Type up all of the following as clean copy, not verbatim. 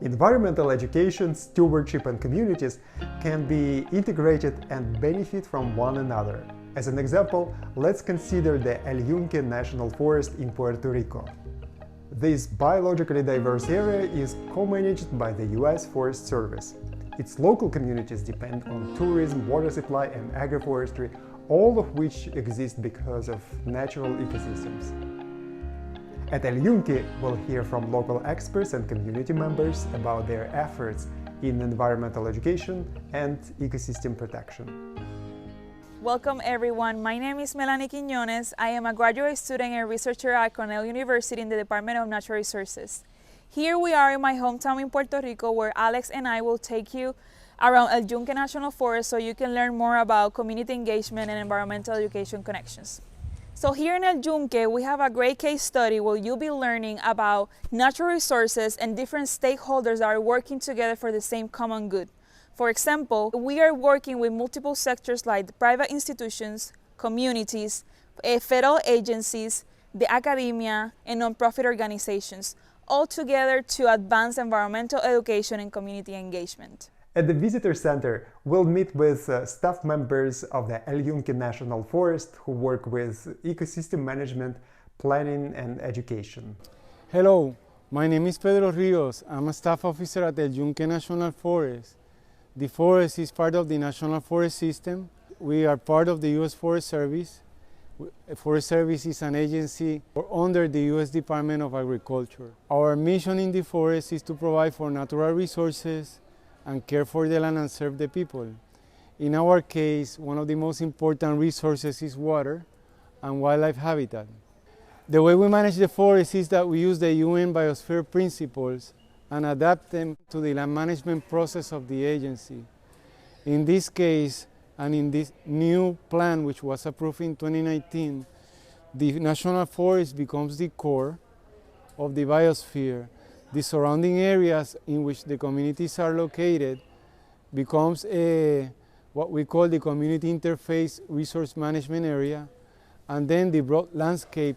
Environmental education, stewardship, and communities can be integrated and benefit from one another. As an example, let's consider the El Yunque National Forest in Puerto Rico. This biologically diverse area is co-managed by the U.S. Forest Service. Its local communities depend on tourism, water supply, and agroforestry, all of which exist because of natural ecosystems. At El Yunque, we'll hear from local experts and community members about their efforts in environmental education and ecosystem protection. Welcome everyone, my name is Melanie Quiñones. I am a graduate student and researcher at Cornell University in the Department of Natural Resources. Here we are in my hometown in Puerto Rico, where Alex and I will take you around El Yunque National Forest so you can learn more about community engagement and environmental education connections. So here in El Yunque, we have a great case study where you'll be learning about natural resources and different stakeholders that are working together for the same common good. For example, we are working with multiple sectors like private institutions, communities, federal agencies, the academia, and nonprofit organizations, all together to advance environmental education and community engagement. At the Visitor Center, we'll meet with staff members of the El Yunque National Forest who work with ecosystem management, planning, and education. Hello, my name is Pedro Rios. I'm a staff officer at the Yunque National Forest. The forest is part of the National Forest System. We are part of the U.S. Forest Service. Forest Service is an agency under the U.S. Department of Agriculture. Our mission in the forest is to provide for natural resources and care for the land and serve the people. In our case, one of the most important resources is water and wildlife habitat. The way we manage the forest is that we use the UN Biosphere principles and adapt them to the land management process of the agency. In this case, and in this new plan, which was approved in 2019, the National Forest becomes the core of the biosphere. The surrounding areas in which the communities are located becomes what we call the community interface resource management area, and then the broad landscape,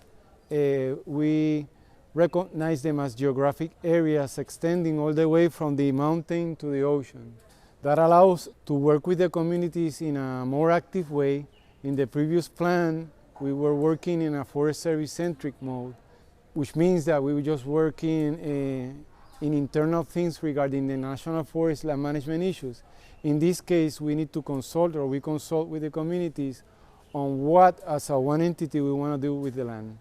we recognize them as geographic areas extending all the way from the mountain to the ocean. That allows to work with the communities in a more active way. In the previous plan, we were working in a Forest Service-centric mode, which means that we were just working in internal things regarding the National Forest land management issues. In this case, we need to consult, or we consult with the communities on what, as a one entity, we want to do with the land.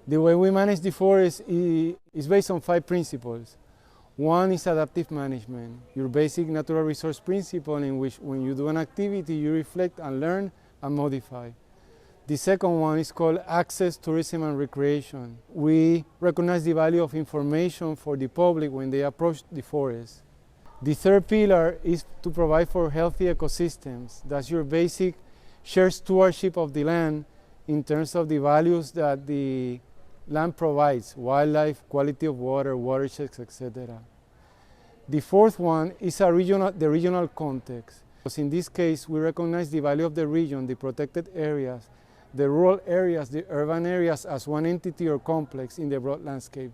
The way we manage the forest is based on 5 principles. One is adaptive management, your basic natural resource principle in which when you do an activity, you reflect and learn and modify. The second one is called access, tourism, and recreation. We recognize the value of information for the public when they approach the forest. The third pillar is to provide for healthy ecosystems. That's your basic shared stewardship of the land in terms of the values that the land provides: wildlife, quality of water, watersheds, etc. The fourth one is the regional context. Because in this case, we recognize the value of the region, the protected areas, the rural areas, the urban areas as one entity or complex in the broad landscape.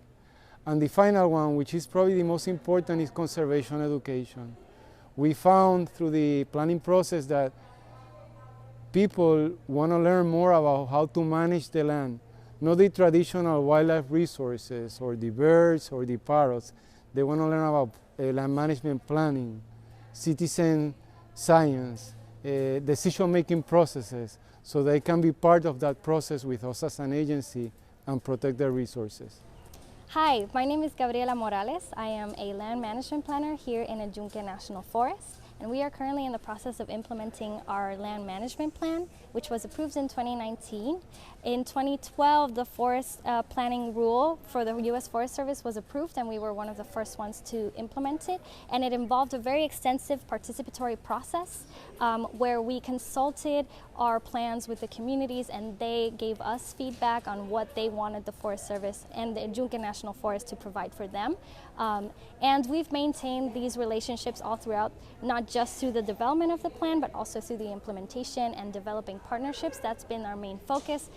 And the final one, which is probably the most important, is conservation education. We found through the planning process that people want to learn more about how to manage the land, not the traditional wildlife resources or the birds or the parrots. They want to learn about land management planning, citizen science, decision-making processes, so they can be part of that process with us as an agency and protect their resources. Hi, my name is Gabriela Morales. I am a land management planner here in the Yunque National Forest, and we are currently in the process of implementing our land management plan, which was approved in 2019. In 2012, the forest planning rule for the U.S. Forest Service was approved, and we were one of the first ones to implement it. And it involved a very extensive participatory process where we consulted our plans with the communities, and they gave us feedback on what they wanted the Forest Service and the Yunque National Forest to provide for them. And we've maintained these relationships all throughout, not not just through the development of the plan, but also through the implementation and developing partnerships. That's been our main focus,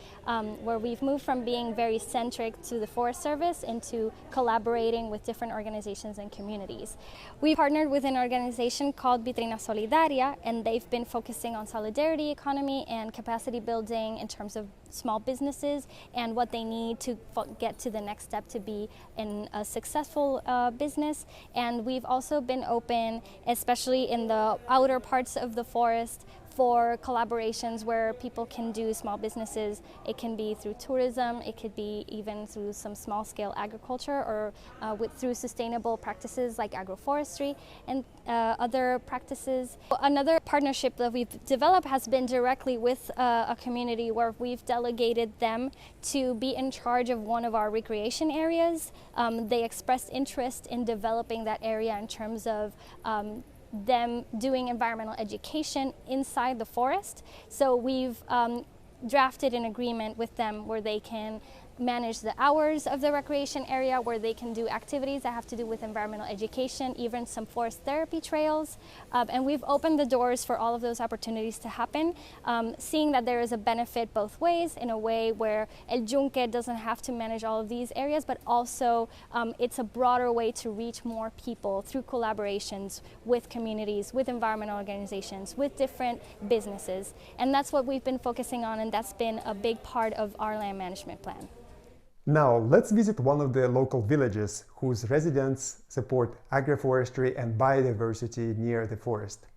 where we've moved from being very centric to the Forest Service into collaborating with different organizations and communities. We partnered with an organization called Vitrina Solidaria, and they've been focusing on solidarity economy and capacity building in terms of small businesses and what they need to get to the next step to be in a successful business. And we've also been open, especially in the outer parts of the forest, for collaborations where people can do small businesses. It can be through tourism, it could be even through some small-scale agriculture, or through sustainable practices like agroforestry and other practices. Another partnership that we've developed has been directly with a community where we've delegated them to be in charge of one of our recreation areas. They expressed interest in developing that area in terms of them doing environmental education inside the forest. So we've drafted an agreement with them where they can manage the hours of the recreation area, where they can do activities that have to do with environmental education, even some forest therapy trails. And we've opened the doors for all of those opportunities to happen, seeing that there is a benefit both ways, in a way where El Yunque doesn't have to manage all of these areas, but also it's a broader way to reach more people through collaborations with communities, with environmental organizations, with different businesses. And that's what we've been focusing on, and that's been a big part of our land management plan. Now, let's visit one of the local villages whose residents support agroforestry and biodiversity near the forest.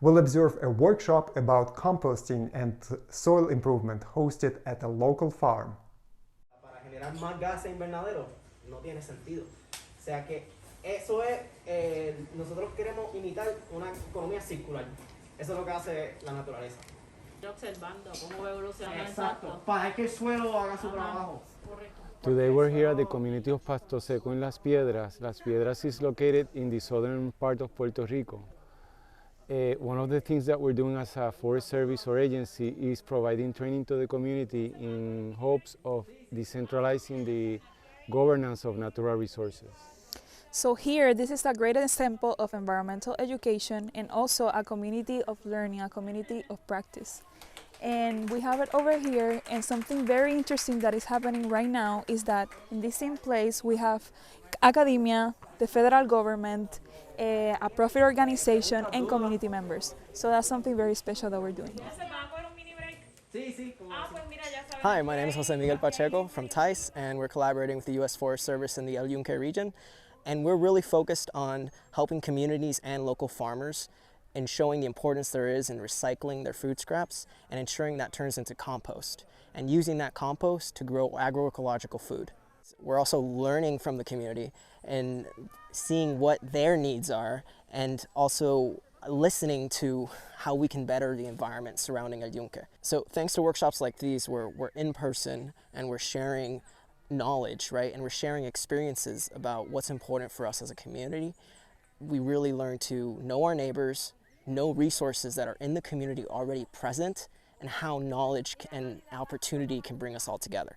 We'll observe a workshop about composting and soil improvement hosted at a local farm. Para generar más gases invernaderos no tiene sentido. O sea que eso es, nosotros queremos imitar una economía circular. Eso es lo que hace la naturaleza. Observando cómo va evolucionando. Exacto, para que el suelo haga su trabajo. Correcto. Today we're here at the community of Pasto Seco in Las Piedras. Las Piedras is located in the southern part of Puerto Rico. One of the things that we're doing as a Forest Service or agency is providing training to the community in hopes of decentralizing the governance of natural resources. So here, this is a great example of environmental education and also a community of learning, a community of practice. And we have it over here, and something very interesting that is happening right now is that in this same place we have academia, the federal government, a profit organization, and community members. So that's something very special that we're doing. Hi, my name is Jose Miguel Pacheco from TICE, and we're collaborating with the U.S. Forest Service in the El Yunque region. And we're really focused on helping communities and local farmers and showing the importance there is in recycling their food scraps and ensuring that turns into compost and using that compost to grow agroecological food. We're also learning from the community and seeing what their needs are, and also listening to how we can better the environment surrounding El Yunque. So thanks to workshops like these, we're in person and we're sharing knowledge, right? And we're sharing experiences about what's important for us as a community. We really learn to know our neighbors, know resources that are in the community already present, and how knowledge and opportunity can bring us all together.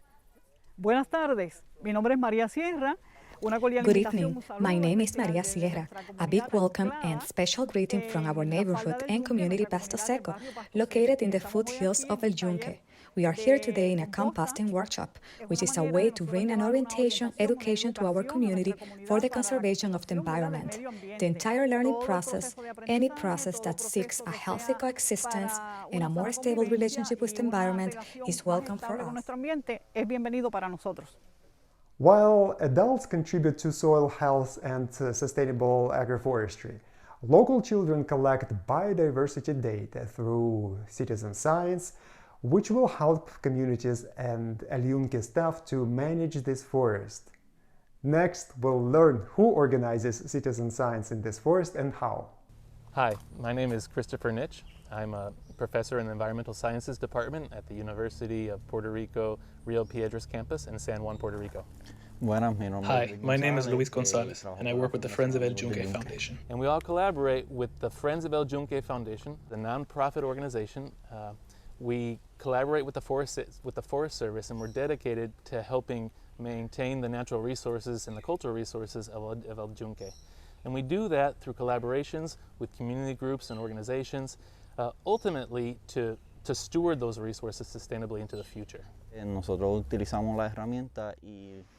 Buenas tardes, mi nombre es María Sierra. Good evening, my name is Maria Sierra. A big welcome and special greeting from our neighborhood and community Pasto Seco, located in the foothills of El Yunque. We are here today in a composting workshop, which is a way to bring an orientation, education to our community for the conservation of the environment. The entire learning process, any process that seeks a healthy coexistence and a more stable relationship with the environment, is welcome for us. While adults contribute to soil health and sustainable agroforestry, local children collect biodiversity data through citizen science, which will help communities and El Yunque staff to manage this forest. Next, we'll learn who organizes citizen science in this forest and how. Hi, my name is Christopher Nitch. I'm a professor in the Environmental Sciences Department at the University of Puerto Rico Rio Piedras campus in San Juan, Puerto Rico. Hi, my name is Luis Gonzalez, and I work with the Friends of El Yunque Foundation. And we all collaborate with the Friends of El Yunque Foundation, the nonprofit organization. We collaborate with the Forest Service, and we're dedicated to helping maintain the natural resources and the cultural resources of El Yunque. And we do that through collaborations with community groups and organizations, ultimately to steward those resources sustainably into the future.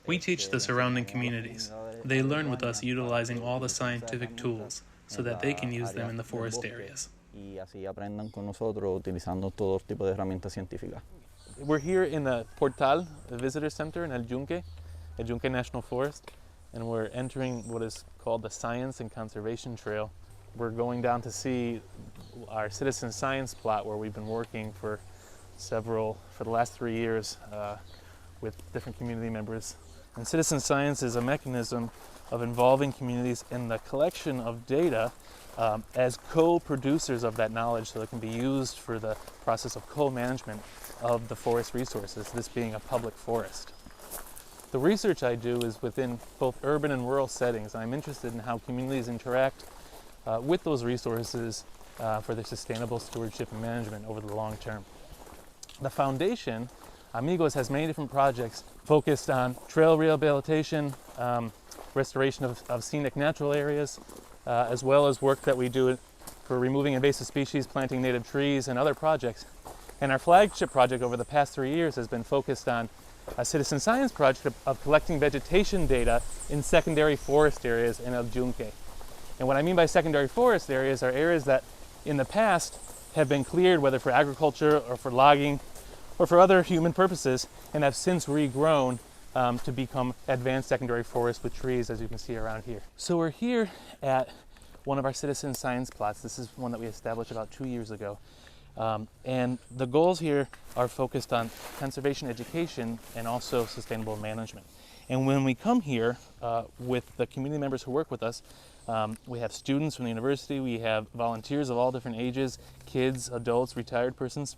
We teach the surrounding communities. They learn with us utilizing all the scientific tools so that they can use them in the forest areas. We're here in the Portal, the visitor center in Yunque National Forest, and we're entering what is called the Science and Conservation Trail. We're going down to see our citizen science plot where we've been working for the last 3 years with different community members. And citizen science is a mechanism of involving communities in the collection of data as co-producers of that knowledge so it can be used for the process of co-management of the forest resources, this being a public forest. The research I do is within both urban and rural settings. I'm interested in how communities interact with those resources for their sustainable stewardship and management over the long term. The foundation, Amigos, has many different projects focused on trail rehabilitation, restoration of scenic natural areas, as well as work that we do for removing invasive species, planting native trees, and other projects. And our flagship project over the past 3 years has been focused on a citizen science project of collecting vegetation data in secondary forest areas in El Yunque. And what I mean by secondary forest areas are areas that in the past have been cleared, whether for agriculture or for logging or for other human purposes, and have since regrown to become advanced secondary forests with trees, as you can see around here. So we're here at one of our citizen science plots. This is one that we established about 2 years ago. And the goals here are focused on conservation education and also sustainable management. And when we come here with the community members who work with us, we have students from the university, we have volunteers of all different ages, kids, adults, retired persons.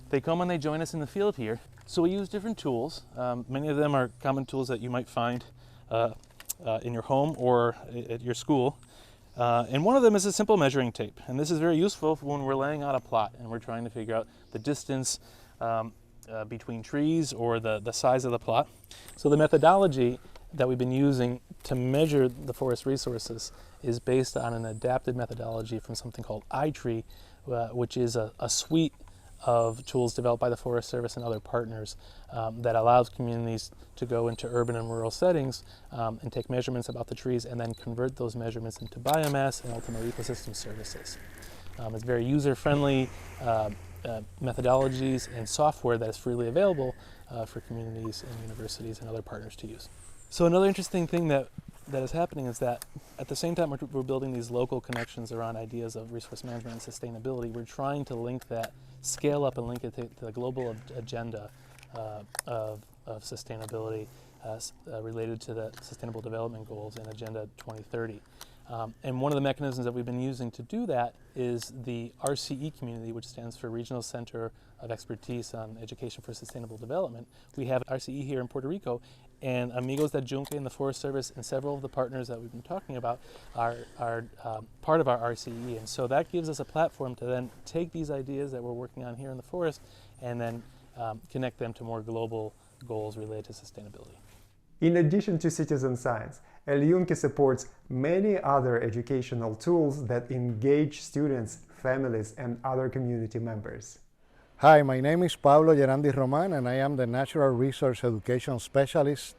They come and they join us in the field here. So we use different tools. Many of them are common tools that you might find in your home or at your school. And one of them is a simple measuring tape. And this is very useful when we're laying out a plot and we're trying to figure out the distance between trees or the size of the plot. So the methodology that we've been using to measure the forest resources is based on an adapted methodology from something called iTree, which is a suite of tools developed by the Forest Service and other partners that allows communities to go into urban and rural settings and take measurements about the trees and then convert those measurements into biomass and ultimately ecosystem services. It's very user-friendly methodologies and software that is freely available for communities and universities and other partners to use. So another interesting thing that is happening is that at the same time we're building these local connections around ideas of resource management and sustainability, we're trying to link that, scale up and link it to the global agenda of sustainability related to the Sustainable Development Goals in Agenda 2030. And one of the mechanisms that we've been using to do that is the RCE community, which stands for Regional Center of Expertise on Education for Sustainable Development. We have RCE here in Puerto Rico, and Amigos de Yunque and the Forest Service and several of the partners that we've been talking about are part of our RCE. And so that gives us a platform to then take these ideas that we're working on here in the forest and then connect them to more global goals related to sustainability. In addition to citizen science, El Yunque supports many other educational tools that engage students, families, and other community members. Hi, my name is Pablo Gerandi Roman, and I am the Natural Resource Education Specialist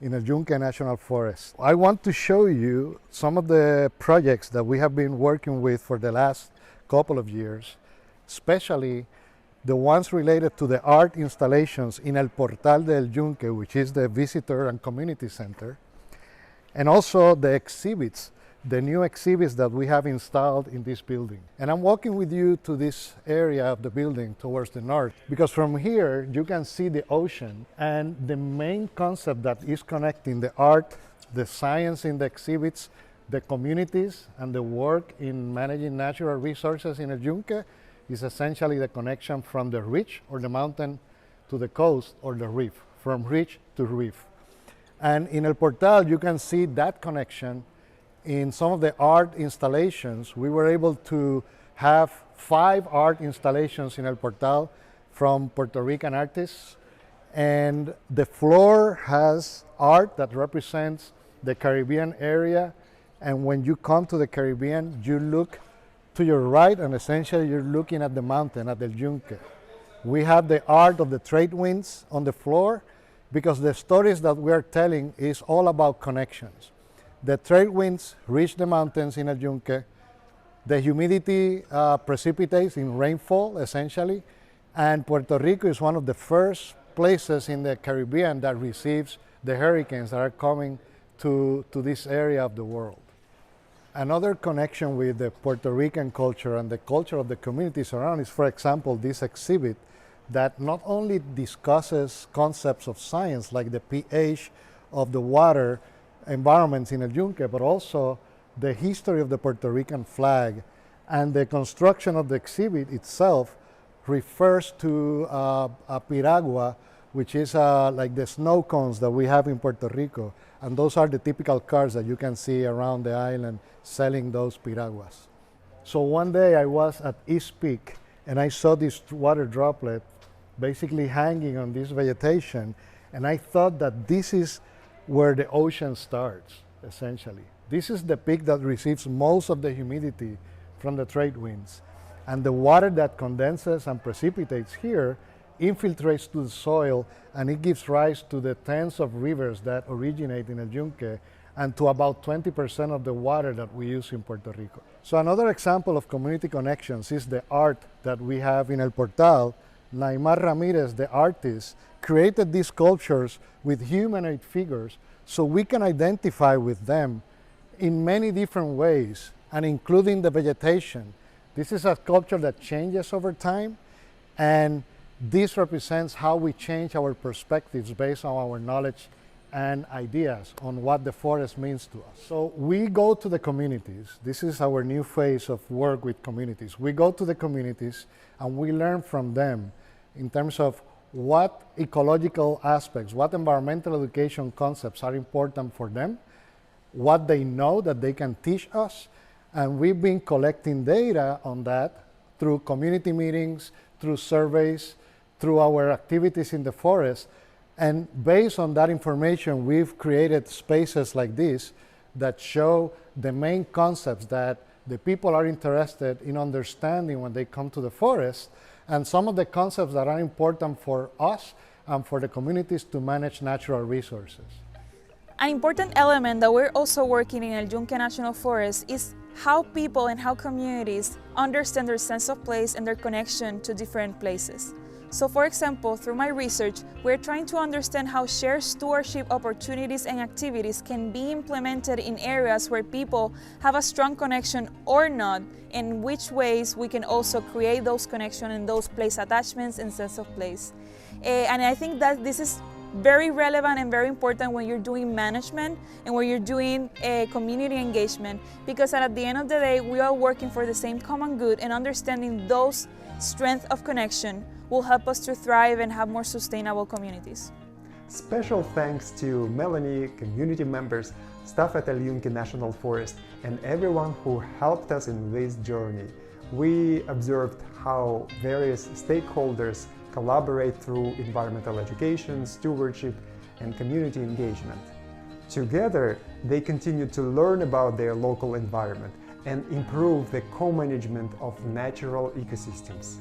in the Yunque National Forest. I want to show you some of the projects that we have been working with for the last couple of years, especially the ones related to the art installations in El Portal del Yunque, which is the visitor and community center, and also the exhibits, the new exhibits that we have installed in this building. And I'm walking with you to this area of the building towards the north, because from here you can see the ocean, and the main concept that is connecting the art, the science in the exhibits, the communities, and the work in managing natural resources in El Yunque is essentially the connection from the ridge or the mountain to the coast or the reef, from ridge to reef. And in El Portal, you can see that connection in some of the art installations. We were able to have 5 art installations in El Portal from Puerto Rican artists. And the floor has art that represents the Caribbean area And when you come to the Caribbean, you look to your right, and essentially you're looking at the mountain, at El Yunque. We have the art of the trade winds on the floor, because the stories that we are telling is all about connections. The trade winds reach the mountains in El Yunque. The humidity precipitates in rainfall, essentially, and Puerto Rico is one of the first places in the Caribbean that receives the hurricanes that are coming to this area of the world. Another connection with the Puerto Rican culture and the culture of the communities around is, for example, this exhibit that not only discusses concepts of science like the pH of the water environments in El Yunque, but also the history of the Puerto Rican flag. And the construction of the exhibit itself refers to a piragua, which is like the snow cones that we have in Puerto Rico. And those are the typical cars that you can see around the island selling those piraguas. So one day I was at East Peak and I saw this water droplet basically hanging on this vegetation, and I thought that this is where the ocean starts, essentially. This is the peak that receives most of the humidity from the trade winds. And the water that condenses and precipitates here infiltrates to the soil, and it gives rise to the tens of rivers that originate in El Yunque and to about 20% of the water that we use in Puerto Rico. So another example of community connections is the art that we have in El Portal. Naimar Ramirez, the artist, created these sculptures with humanoid figures so we can identify with them in many different ways, and including the vegetation. This is a sculpture that changes over time, and this represents how we change our perspectives based on our knowledge and ideas on what the forest means to us. So we go to the communities. This is our new phase of work with communities. We go to the communities and we learn from them in terms of what ecological aspects, what environmental education concepts are important for them, what they know that they can teach us, and we've been collecting data on that through community meetings, through surveys, through our activities in the forest. And based on that information, we've created spaces like this that show the main concepts that the people are interested in understanding when they come to the forest, and some of the concepts that are important for us and for the communities to manage natural resources. An important element that we're also working in El Yunque National Forest is how people and how communities understand their sense of place and their connection to different places. So for example, through my research, we're trying to understand how shared stewardship opportunities and activities can be implemented in areas where people have a strong connection or not, and which ways we can also create those connections and those place attachments and sense of place. And I think that this is very relevant and very important when you're doing management and when you're doing community engagement, because at the end of the day, we are working for the same common good, and understanding those strengths of connection will help us to thrive and have more sustainable communities. Special thanks to Melanie, community members, staff at El Yunque National Forest, and everyone who helped us in this journey. We observed how various stakeholders collaborate through environmental education, stewardship, and community engagement. Together, they continue to learn about their local environment and improve the co-management of natural ecosystems.